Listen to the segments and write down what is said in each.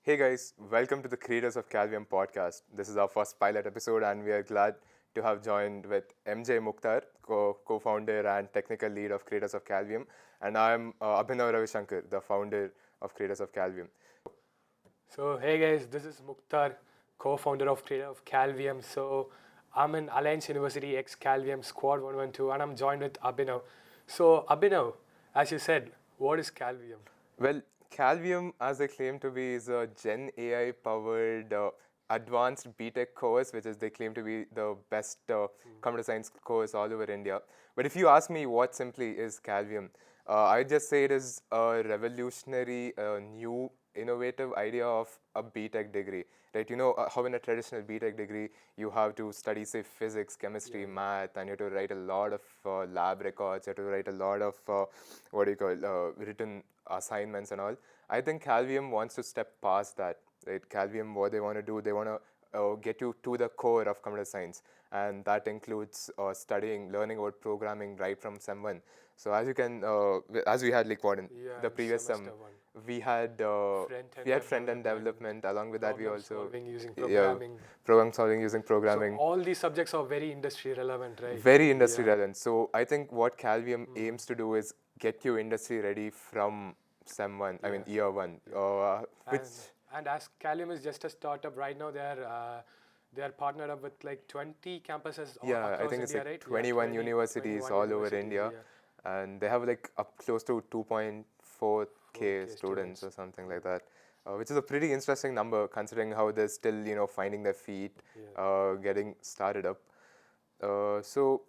Hey guys, welcome to the Creators of Kalvium podcast. This is our first pilot episode, and we are glad to have joined with MJ Mukhtar, co-founder and technical lead of Creators of Kalvium, and I'm Abhinav Ravishankar, the founder of Creators of Kalvium. So hey guys, this is Mukhtar, co-founder of Kreators of Kalvium. So I'm in Alliance University ex Kalvium Squad 112 and I'm joined with Abhinav. So Abhinav, as you said, what is Kalvium? Well, Kalvium, as they claim to be, is a Gen AI powered advanced BTech course, which is they claim to be the best computer science course all over India. But if you ask me what simply is Kalvium, I just say it is a revolutionary, new, innovative idea of a BTech degree. Right? You know how in a traditional BTech degree you have to study, say, physics, chemistry, math, and you have to write a lot of lab records. You have to write a lot of what do you call written assignments and all. I think Calvium wants to step past that. Right? Calvium, what they want to do, they want to get you to the core of computer science, and that includes studying, learning about programming right from sem one. So as you can, as we had like what in Yeah, the in previous semester sem, one. we had Front-end we had front end development, development. Along with that, we problem also solving using yeah, programming. program solving using So programming. all these subjects are very industry relevant, right? Very industry Yeah. relevant. So I think what Calvium aims to do is get you industry ready from sem one. I mean Yeah. year one. Which And as Kalvium is just a startup right now, they are partnered up with like 20 campuses yeah, I across think it's India, like right? Yeah, 21 universities 21 all over universities. India, Yeah, and they have like up close to 2.4K 4K students students. or something like that, which is a pretty interesting number considering how they're still finding their feet, Yeah. getting started up. So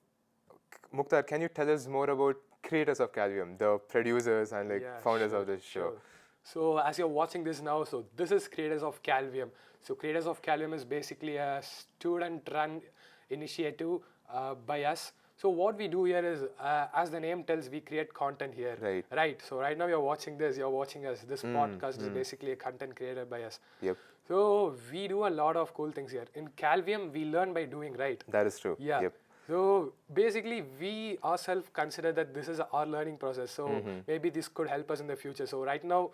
Mukhtar, can you tell us more about Creators of Kalvium, the producers and like Yeah, founders sure, of this show? sure. So as you're watching this now, so this is Creators of Kalvium. So Creators of Kalvium is basically a student-run initiative by us. So what we do here is, as the name tells, we create content here. Right. Right. So right now you're watching this, you're watching us. This podcast is basically a content created by us. Yep, So we do a lot of cool things here. In Kalvium, we learn by doing, right? that is true. Yeah. Yep. So basically, we ourselves consider that this is our learning process. So maybe this could help us in the future. So right now,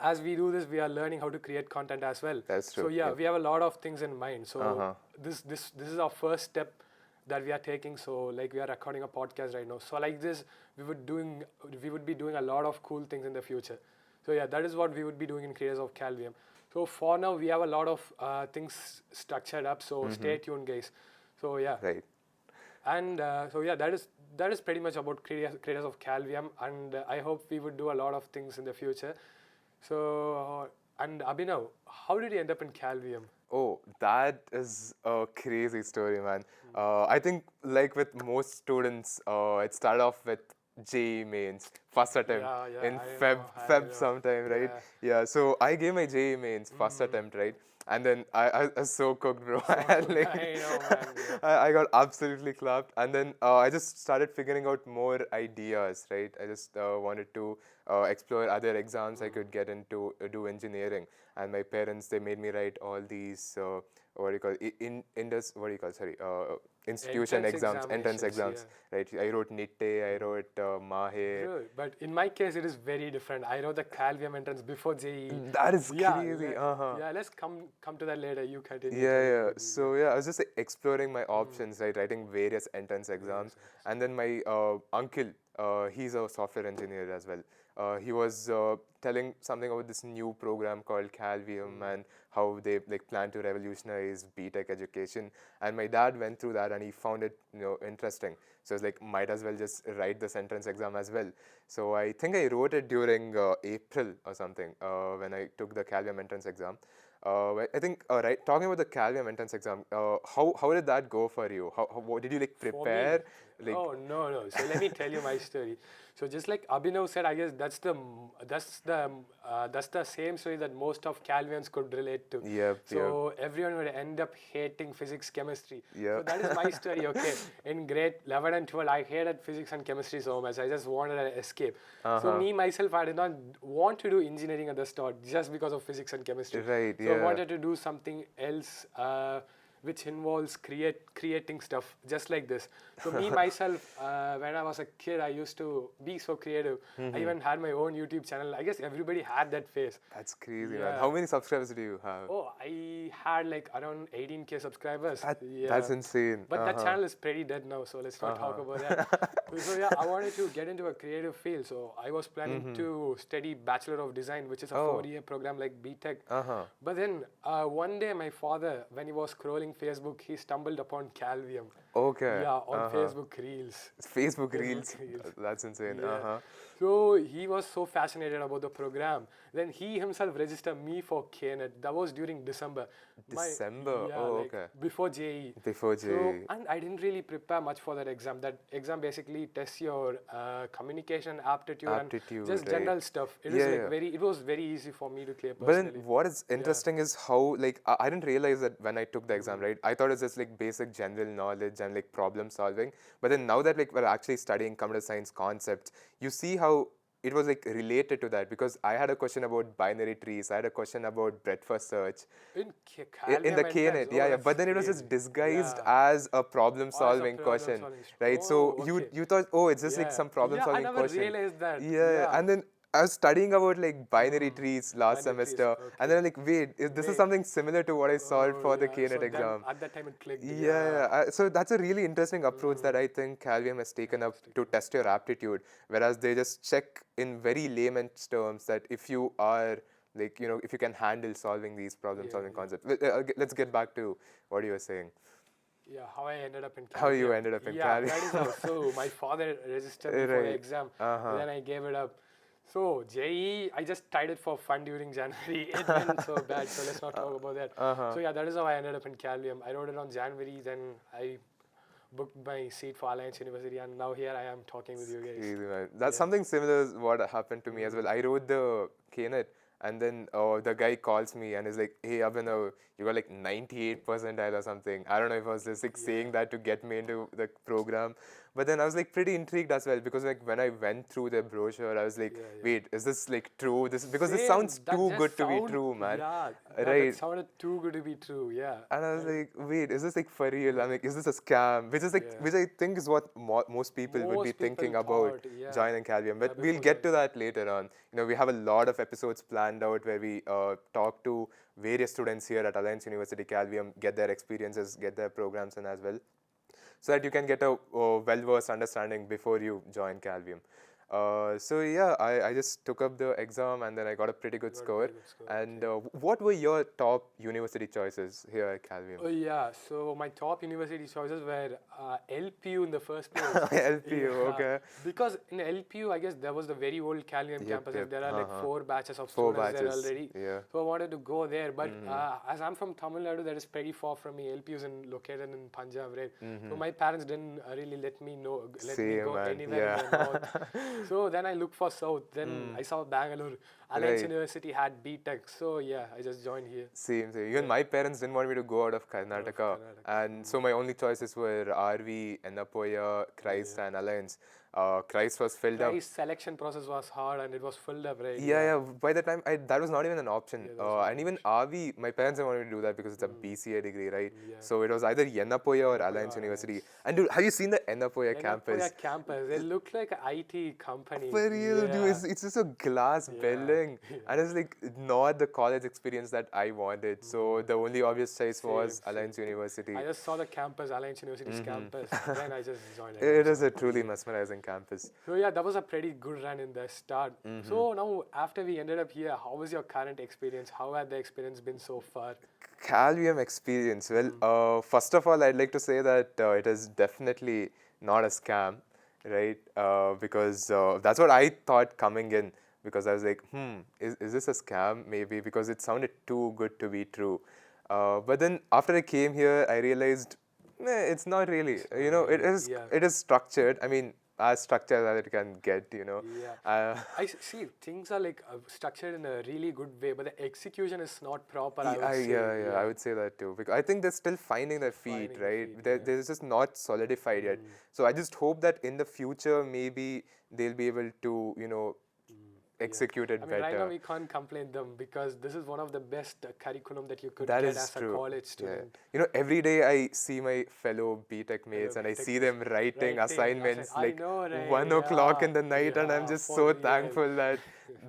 as we do this, we are learning how to create content as well. That's So true. yeah, Yep. we have a lot of things in mind. So Uh-huh. this is our first step that we are taking. So like we are recording a podcast right now. So like this, we would be doing a lot of cool things in the future. So yeah, that is what we would be doing in Creators of Calvium. So for now, we have a lot of things structured up. So stay tuned, guys. So yeah. Right. And so yeah, that is pretty much about creators of Calvium, and I hope we would do a lot of things in the future. So and Abhinav, how did you end up in Calvium? Oh, that is a crazy story, man. I think, like with most students, it started off with JEE mains, first attempt Yeah, yeah, in I know, I Feb know. sometime, right? Yeah, Yeah, so I gave my JEE mains first attempt, right? And then I was so cooked, bro. so And like, I know, man. Yeah. I got absolutely clapped. And then I just started figuring out more ideas, right? I just wanted to explore other exams I could get into, do engineering. And my parents, they made me write all these what do you call what do you call, sorry, institution Entrance exams, entrance examinations, exams, yeah. right? I wrote NITTE, I wrote MAHE. Bro, but in my case, it is very different. I know the Calvium entrance before JEE. That is Yeah, crazy. Uh-huh. yeah. Let's come to that later. You continue. Yeah, Continue, yeah. continue. So yeah, I was just like, exploring my options, right? Writing various entrance exams, and then my uncle, he's a software engineer as well. He was telling something about this new program called Calvium and how they like plan to revolutionize BTech education. And my dad went through that and he found it interesting. So it's like might as well just write this entrance exam as well. So I think I wrote it during April or something when I took the Calvium entrance exam. I think, right, talking about the Calvium entrance exam, how did that go for you? What did you like For me, prepare? Like, oh no, no. So let me tell you my story. So just like Abhinav said, I guess that's the same story that most of Calvians could relate to. yep, yep, So everyone would end up hating physics, chemistry. So yep. that is my story. Okay, in grade 11 and 12, I hated physics and chemistry so much. I just wanted an escape. So me myself, I did not want to do engineering at the start just because of physics and chemistry. Right, So I yeah. wanted to do something else. which involves creating stuff just like this. So me myself, when I was a kid, I used to be so creative. I even had my own YouTube channel. I guess everybody had that phase. That's crazy, man. Yeah. How many subscribers do you have? Oh, I had like around 18K subscribers. That's insane. But that channel is pretty dead now, so let's not talk about that. So yeah, I wanted to get into a creative field, so I was planning to study Bachelor of Design, which is a 4-year program like BTech. But then one day my father, when he was scrolling Facebook, he stumbled upon Kalvium. Okay. Yeah, on Facebook Reels. Facebook Reels. That's insane. Yeah. So he was so fascinated about the program. Then he himself registered me for KNET. That was during December. December? Yeah, Oh, like okay. Before JE. Before JE. So, and I didn't really prepare much for that exam. That exam basically tests your communication aptitude, and just general stuff. It is like it was very easy for me to clear personally. But then what is interesting is how, like, I didn't realize that when I took the exam, right? I thought it was just like basic general knowledge and like problem solving. But then now that like we're actually studying computer science concepts, you see how it was like related to that, because I had a question about binary trees, I had a question about breadth-first search. In the KNET, but then it was just disguised as a problem-solving question, right? So you thought, oh, it's just like some problem-solving question. I never realized that. And then I was studying about like binary trees last semester, and then I'm like, wait, this is something similar to what I solved for the KNET exam. At that time it clicked. So that's a really interesting approach that I think Kalvium has taken up to test your aptitude, whereas they just check in very layman's terms that if you are like, you know, if you can handle solving these problem-solving concepts. Let's get back to what you were saying. Yeah, how I ended up in Kalvium. How you ended up in Kalvium. That is how. So my father registered me for the exam, and then I gave it up. So JE, I just tried it for fun during January. It went so bad, so let's not talk about that. So yeah, that is how I ended up in Kalvium. I wrote it on January, then I booked my seat for Alliance University, and now here I am talking with you guys. Easy, man. That's something similar is what happened to me as well. I wrote the KNET, and then the guy calls me and is like, hey, Abhinav, you got like 98 percentile or something. I don't know if I was just like saying that to get me into the program. But then I was like pretty intrigued as well, because like when I went through the brochure, I was like, wait, is this like true? Because this sounds too good to be true, man. Right. It sounded too good to be true, And I was like, wait, is this like for real? I'm like, is this a scam? Which is like, which I think is what most people would be thinking about joining Kalvium. But we'll get to that later on. You know, we have a lot of episodes planned out where we talk to various students here at Alliance University Kalvium, get their experiences, get their programs in as well, so that you can get a well-versed understanding before you join Kalvium. So yeah, I just took up the exam and then I got a pretty good score. And what were your top university choices here at Kalvium? Oh yeah, so my top university choices were LPU in the first place. LPU, okay. Because in LPU, I guess there was the very old Kalvium campus. There are like 4 batches of students there already. So I wanted to go there, but as I'm from Tamil Nadu, that is pretty far from me. LPU is located in Punjab, right? So my parents didn't really let me go anywhere in the north. So then I looked for South. Then I saw Bangalore. Alliance University had BTech. So yeah, I just joined here. Same. Even my parents didn't want me to go out of Karnataka. And so my only choices were RV, Ennapoya, Christ and Alliance. Christ was filled up. Christ selection process was hard and it was filled up, right? By the time, that was not even an option. And even RV, my parents didn't want me to do that because it's a BCA degree, right? So it was either Ennapoya or Alliance University. And dude, have you seen the Ennapoya campus? Ennapoya campus. It looked like an IT company. For real, dude. It's just a glass building. And it's like not the college experience that I wanted. So the only obvious choice was Alliance University. I just saw the campus, Alliance University's campus. Then I just joined it. It is a truly mesmerizing campus. So yeah, that was a pretty good run in the start. So now after we ended up here, how was your current experience? How had the experience been so far? Kalvium experience. Well, first of all, I'd like to say that it is definitely not a scam, right? Because that's what I thought coming in. Because I was like, is this a scam? Maybe because it sounded too good to be true. But then after I came here, I realized it's not really. You know, it is structured. I mean, as structured as it can get, you know. I see things are like structured in a really good way, but the execution is not proper. I would say that too, because I think they're still finding their feet, right? They're just not solidified yet. So I just hope that in the future maybe they'll be able to, you know, executed I mean, right now better. we can't complain them because this is one of the best curriculum that you could That get is as a true. college Yeah. student. You know, every day I see my fellow BTech mates and I B.Tech see mates. them writing assignments I like know, right? 1 o'clock in the Yeah, night, and I'm yeah, just for so real. thankful that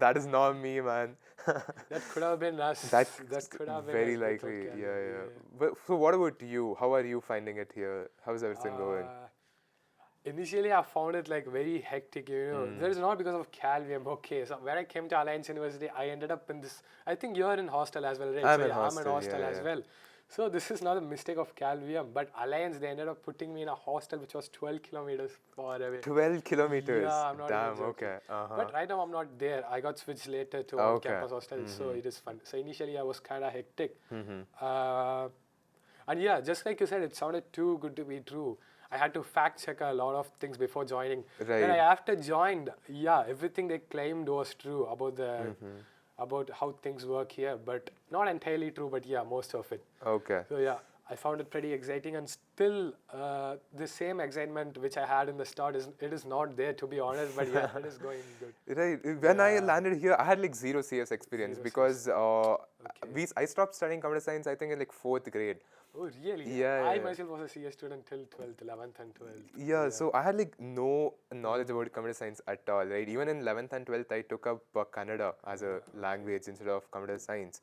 that is not me, man. That could have been us. That's That could have been very us without likely. Yeah, Kalvium. yeah. But so, what about you? How are you finding it here? How's everything going? Initially, I found it like very hectic. That is not because of Kalvium. Okay, so when I came to Alliance University, I ended up in this. I think you're in hostel as well, right? I'm So in yeah, I'm in hostel. hostel Yeah, as yeah. well. So this is not a mistake of Kalvium, but Alliance they ended up putting me in a hostel which was 12 kilometers far away. 12 kilometers. Yeah, I'm not even Damn. joking. Okay. Uh-huh. But right now I'm not there. I got switched later to Okay. on-campus hostel, so it is fun. So initially I was kind of hectic. Mm-hmm. And yeah, just like you said, it sounded too good to be true. I had to fact check a lot of things before joining. Right. When I after joined, yeah, everything they claimed was true about the about how things work here, but not entirely true. But yeah, most of it. Okay. So yeah, I found it pretty exciting, and still the same excitement which I had in the start is not there, to be honest. But yeah, it is going good. Right. When I landed here, I had like zero CS experience Zero because Okay. I stopped studying computer science, I think, in like 4th grade. Oh really? Yeah, I yeah. myself was a CS student till 12th, 11th, and 12th. Yeah, so I had like no knowledge about computer science at all, right? Even in 11th and 12th, I took up Kannada as a language instead of computer science.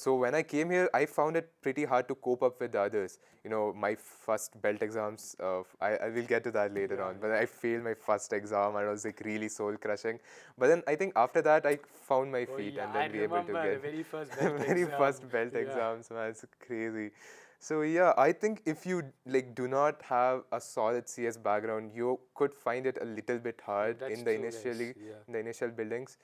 So when I came here, I found it pretty hard to cope up with the others. You know, my first belt exams, I will get to that later on, but I failed my first exam and it was like really soul crushing. But then I think after that, I found my feet yeah, and then I be able to remember get the very first belt very exam. first belt Yeah. exams, man. It's crazy. So yeah, I think if you like do not have a solid CS background, you could find it a little bit hard That's in the true, guys. Yeah. in the initial buildings.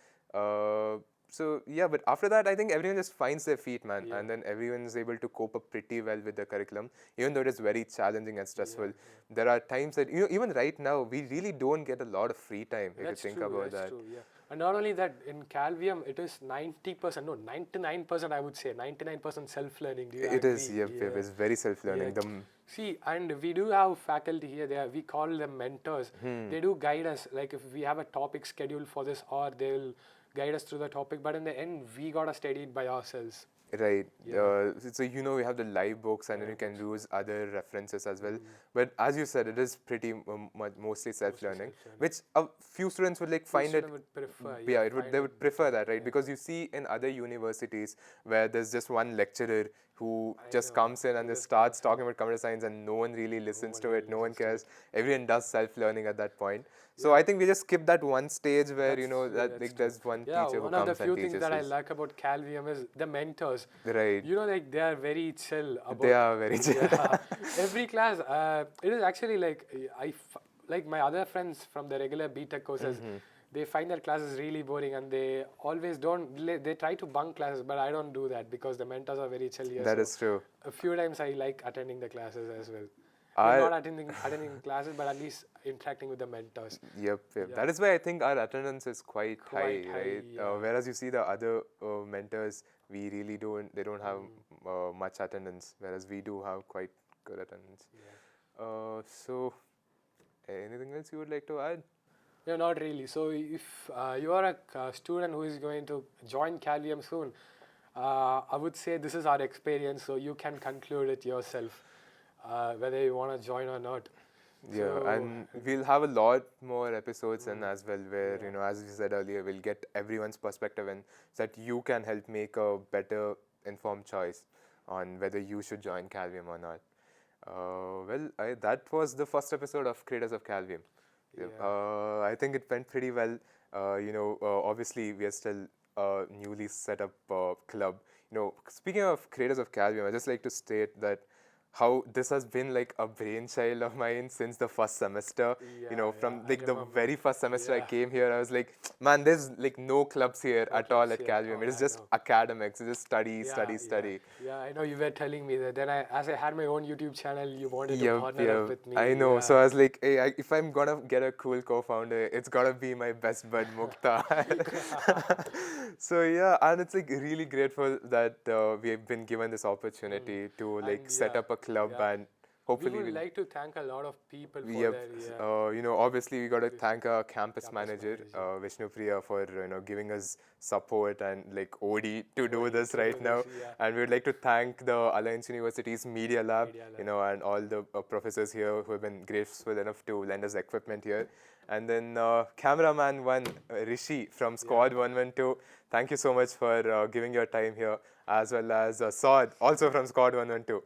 So yeah, but after that, I think everyone just finds their feet, man, Yeah. and then everyone is able to cope up pretty well with the curriculum, even though it is very challenging and stressful. There are times that even right now we really don't get a lot of free time if That's you think true. about That's that. true. Yeah. And not only that, in Kalvium, it is 90%, no, 99%, I would say, 99% self-learning. Do you It is, agree? yep, yep, it's very self-learning. Yeah. See, and we do have faculty here. We call them mentors. They do guide us. Like if we have a topic scheduled for this, or they'll guide us through the topic. But in the end, we gotta study it by ourselves. Right. So we have the live books and then you can use other references as well. But as you said, it is pretty mostly self-learning, which a few students would like find it. Would prefer, Yeah, they would prefer that, right? Because you see in other universities where there's just one lecturer who just comes in and just starts talking about computer science and no one really listens to it, no one cares. Everyone does self-learning at that point. So I think we just skip that one stage where that like there's one teacher who one of comes the and few teaches things that I us. like about Kalvium is the mentors. Right. Like they are very chill about. They are very chill. Yeah. Every class, it is actually like like my other friends from the regular BTech courses. They find their classes really boring and they always they try to bunk classes, but I don't do that because the mentors are very chill here. That is true. A few times I like attending the classes as well. I- Not attending classes, but at least interacting with the mentors. Yep. That is why I think our attendance is quite high, high, right? yeah. Whereas you see the other mentors, we really they don't have much attendance, whereas we do have quite good attendance. So, anything else you would like to add? Yeah, not really. So if you are a student who is going to join Kalvium soon, I would say this is our experience, so you can conclude it yourself, whether you want to join or not. Yeah, So- and we'll have a lot more episodes in as well where, as we said earlier, we'll get everyone's perspective in so that you can help make a better informed choice on whether you should join Kalvium or not. That was the first episode of Kreators of Kalvium. I think it went pretty well. Obviously, we are still a newly set up club. Speaking of Kreators of Kalvium, I'd just like to state that how this has been like a brainchild of mine since the first semester. From I like the remember. very first semester I Yeah. came here, I was like, man, there's like no clubs here at all clubs at here. Kalvium. It is I just know. academics. It's just study, Yeah, study, yeah. study. Yeah, I know you were telling me that. Then as I had my own YouTube channel, you wanted to Yep, partner up with me. I know. Yeah. So I was like, hey, if I'm gonna get a cool co-founder, it's gotta be my best bud Mukta. So yeah, and it's like really grateful that we have been given this opportunity to like And set yeah, up a club yeah. and hopefully we would we'll like to thank a lot of people for Yep. their Obviously we got to thank our campus campus manager, manager. Vishnu Priya, for giving us support and like OD to do OD this to right do now. this, yeah. And we'd like to thank the Alliance University's Media Lab, Media Lab. and all the professors here who have been graceful enough to lend us equipment here. And then cameraman one, Rishi from Squad 112. Thank you so much for giving your time here, as well as Saad, also from Squad 112,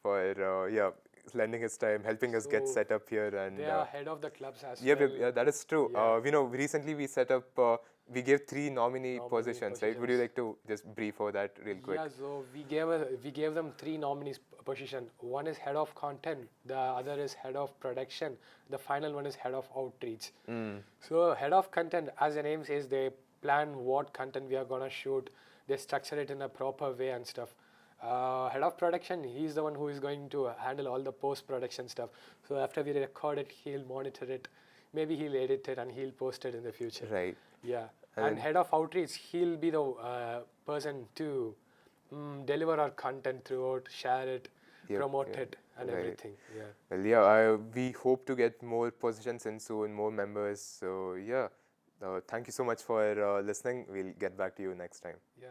for lending his time, helping us get So set up here. And they are head of the clubs as yep, well. yep, yeah, that is true. Yeah. Recently we set up, we gave 3 nominee positions, right? Would you positions. like to just brief over that real quick? Yeah, so we gave them 3 nominees position. One is head of content, the other is head of production, the final one is head of outreach. So head of content, as the name says, they plan what content we are gonna shoot. They structure it in a proper way and stuff. Head of production, he's the one who is going to handle all the post-production stuff. So after we record it, he'll monitor it. Maybe he'll edit it and he'll post it in the future. Right. Yeah. And And head of outreach, he'll be the person to deliver our content throughout, share it, Yep, promote yeah, it, and right. everything. Yeah. Well, yeah, we hope to get more positions in soon, more members. So, yeah, thank you so much for listening. We'll get back to you next time. Yeah.